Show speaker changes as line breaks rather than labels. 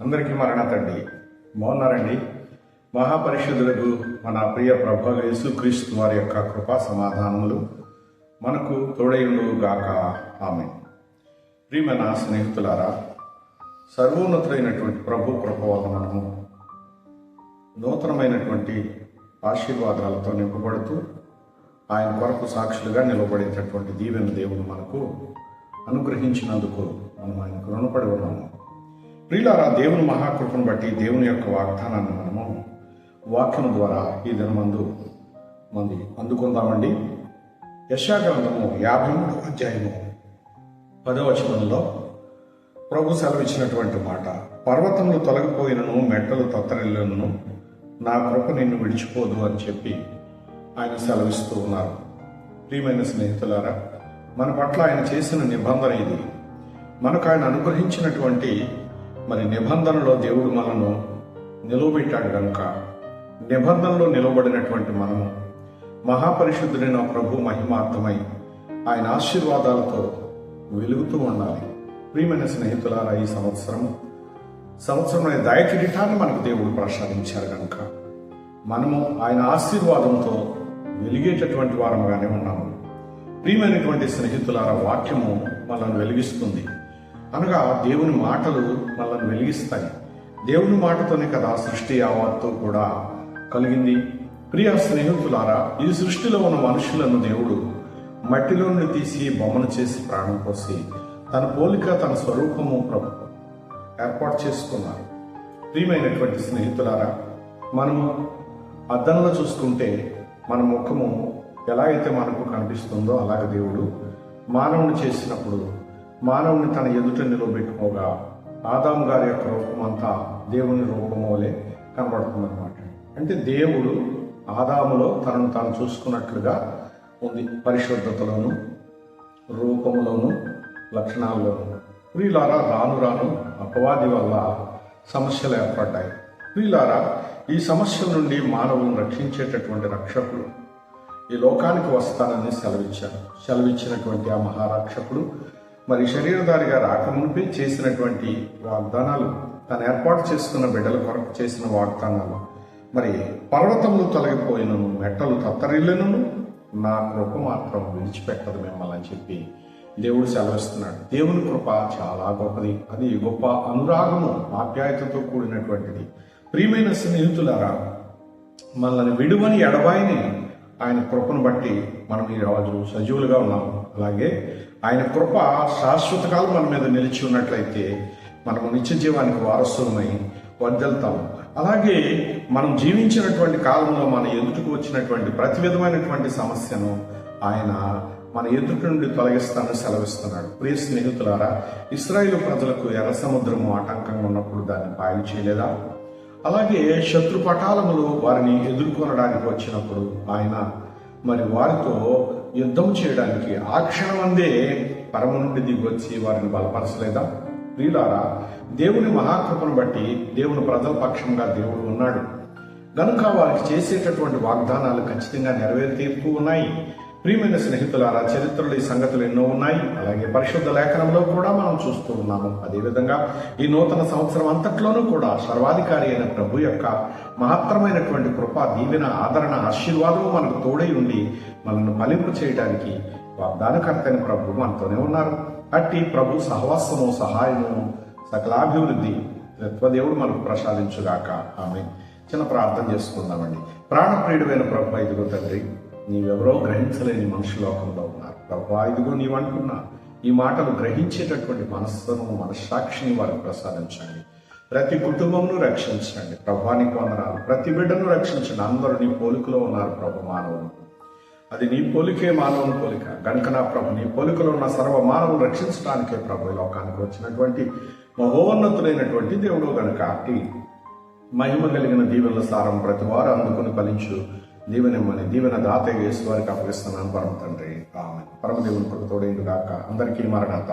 అందరికీ మరణతండి. బాగున్నారండి? మహాపరిషుద్ధులకు మన ప్రియ ప్రభు యేసుక్రీస్తు వారి యొక్క కృపా సమాధానములు మనకు తోడైండు గాక. ఆమేన్. ప్రియమైన స్నేహితులారా, సర్వోన్నతులైనటువంటి ప్రభు కృప వల్ల మనము నూతనమైనటువంటి ఆశీర్వాదాలతో నింపబడుతూ ఆయన కొరకు సాక్షులుగా నిలబడేటటువంటి దీవెన దేవుడు మనకు అనుగ్రహించినందుకు మనం ఆయనకు రుణపడి ఉన్నాము. ప్రియులారా, దేవుని మహాకృపను బట్టి దేవుని యొక్క వాగ్దానాన్ని మనము వాక్యం ద్వారా ఈ దినమందు అందుకుందామండి. యెషయా గ్రంథము 53వ అధ్యాయము 10వ వచనంలో ప్రభు సెలవిచ్చినటువంటి మాట, పర్వతములు తొలగిపోయినను మెట్టలు తత్తరిల్లును, నా కృప నిన్ను విడిచిపోదు అని చెప్పి ఆయన సెలవిస్తూ ఉన్నారు. ప్రియమైన స్నేహితులారా, మన పట్ల ఆయన చేసిన నిబంధన ఇది. మనకు ఆయన అనుగ్రహించినటువంటి నిబంధనలో దేవుడు మనను నిలవబెట్టాడు కనుక నిబంధనలో నిలవబడినటువంటి మనము మహాపరిశుద్ధుడైన ప్రభు మహిమార్థమై ఆయన ఆశీర్వాదాలతో వెలుగుతూ ఉండాలి. ప్రియమైన స్నేహితులారా, ఈ సంవత్సరం దయకిరీటాన్ని మనకు దేవుడు ప్రసాదించారు కనుక మనము ఆయన ఆశీర్వాదంతో వెలిగేటటువంటి వారముగానే ఉన్నాము. ప్రియమైనటువంటి స్నేహితులారా, వాక్యము మనల్ని వెలిగిస్తుంది. అనగా దేవుని మాటలు మనల్ని వెలిగిస్తాయి. దేవుని మాటతోనే కదా సృష్టి యావత్తు కూడా కలిగింది. ప్రియ స్నేహితులారా, ఈ సృష్టిలో ఉన్న మనుషులను దేవుడు మట్టిలో నుండి తీసి బొమ్మను చేసి ప్రాణం పోసి తన పోలిక తన స్వరూపము ప్రభు ఏర్పాటు చేసుకున్నారు. ప్రియమైనటువంటి స్నేహితులారా, మనము అద్దంలో చూసుకుంటే మన ముఖము ఎలా అయితే మనకు కనిపిస్తుందో అలాగే దేవుడు మానవుని చేసినప్పుడు మానవుని తన ఎదుట నిలబెట్టుకోగా ఆదాము గారి యొక్క రూపం అంతా దేవుని రూపం వలె కనబడుతుందన్నమాట. అంటే దేవుడు ఆదాములో తనను తాను చూసుకున్నట్లుగా ఉంది, పరిశుద్ధతలోను రూపంలోను లక్షణాల్లోను. ప్రియులారా, రాను రాను అపవాది వల్ల సమస్యలు ఏర్పడ్డాయి. ప్రియులారా, ఈ సమస్యల నుండి మానవులను రక్షించేటటువంటి రక్షకుడు ఈ లోకానికి వస్తానని సెలవిచ్చినటువంటి ఆ మహారక్షకుడు శరీరధారిగా రాకమునిపై చేసినటువంటి వాగ్దానాలు, తను ఏర్పాటు చేసుకున్న బిడ్డల కొరకు చేసిన వాగ్దానాలు, పర్వతములు తొలగిపోయినను మెట్టలు తత్తరిల్లును, నా కృప మాత్రం విడిచిపెట్టదు మిమ్మల్ని అని చెప్పి దేవుడు సెలవిస్తున్నాడు. దేవుని కృప చాలా గొప్పది. అది గొప్ప అనురాగము, ఆప్యాయతతో కూడినటువంటిది. ప్రియమైన స్నేహితులారా, మనల్ని విడువని ఎడబాయిని ఆయన కృపను బట్టి మనం ఈ రోజు సజీవులుగా ఉన్నాము. అలాగే ఆయన కృప శాశ్వత కాలం మన మీద నిలిచి ఉన్నట్లయితే మనము నిత్య జీవానికి వారసులమై వర్ధిల్తాము. అలాగే మనం జీవించినటువంటి కాలంలో మన ఎదుటికి వచ్చినటువంటి ప్రతి విధమైనటువంటి సమస్యను ఆయన మన ఎదుటి నుండి తొలగిస్తానని సెలవిస్తున్నాడు. ప్రియ స్నేహితులారా, ఇశ్రాయేలు ప్రజలకు ఎర్ర సముద్రము ఆటంకంగా ఉన్నప్పుడు దాన్ని పాయలు చేయలేదా? అలాగే శత్రు పటాలములు వారిని ఎదుర్కొనడానికి వచ్చినప్పుడు ఆయన వారితో యుద్ధం చేయడానికి ఆ క్షణమందే పరమ నుండి దిగొచ్చి వారిని బలపరచలేదా? ప్రియులారా, దేవుని మహాకృపను బట్టి దేవుని ప్రజల పక్షంగా దేవుడు ఉన్నాడు గనుక వారికి చేసేటటువంటి వాగ్దానాలు ఖచ్చితంగా నెరవేరుతూ ఉన్నాయి. ప్రియమైన స్నేహితులారా, చరిత్రలో ఈ సంగతులు ఎన్నో ఉన్నాయి. అలాగే పరిశుద్ధ లేఖనంలో కూడా మనం చూస్తూ ఉన్నాము. అదేవిధంగా ఈ నూతన సంవత్సరం అంతట్లోనూ కూడా సర్వాధికారి అయిన ప్రభు యొక్క మహత్తరమైనటువంటి కృప, దీవెన, ఆదరణ, ఆశీర్వాదము మనకు తోడై ఉండి మనల్ని ఫలింపు చేయడానికి వాగ్దానకర్త అయిన ప్రభు మనతోనే ఉన్నారు. అట్టి ప్రభు సహవాసము, సహాయము, సకలాభివృద్ధి తత్వదేవుడు మనకు ప్రసాదించుగాక. ఆమె చిన్న ప్రార్థన చేసుకుందామండి. ప్రాణప్రియుడైన ప్రభు, ఇదిగో తండ్రి, నీవెవరో గ్రహించలేని మనుషులోకంలో ఉన్నారు ప్రభు. ఇదిగో నీవు అంటున్నా ఈ మాటలు గ్రహించేటటువంటి మనస్సును, మనస్సాక్షిని వారికి ప్రసాదించండి. ప్రతి కుటుంబంను రక్షించండి ప్రభు. నీకు వందనాలు. ప్రతి బిడ్డను రక్షించండి. అందరూ నీ పోలికలో ఉన్నారు ప్రభు. మానవులు అది నీ పోలికే మానవుని పోలిక గనుక నా ప్రభు, నీ పోలికలో ఉన్న సర్వ మానవులు రక్షించడానికే ప్రభు లోకానికి వచ్చినటువంటి మహోన్నతులైనటువంటి దేవుడు గనుక అట్టి మహిమ కలిగిన దీవెనల సారం ప్రతి వారు అందుకుని ఫలించు దీవెనమ్మని దీవెన దాత యేసు వారికి అప్పగిస్తున్నాను పరమ తండ్రి. ఆమె పరమదేవుని కృప తోడేందుగాక. అందరికీ మరణత.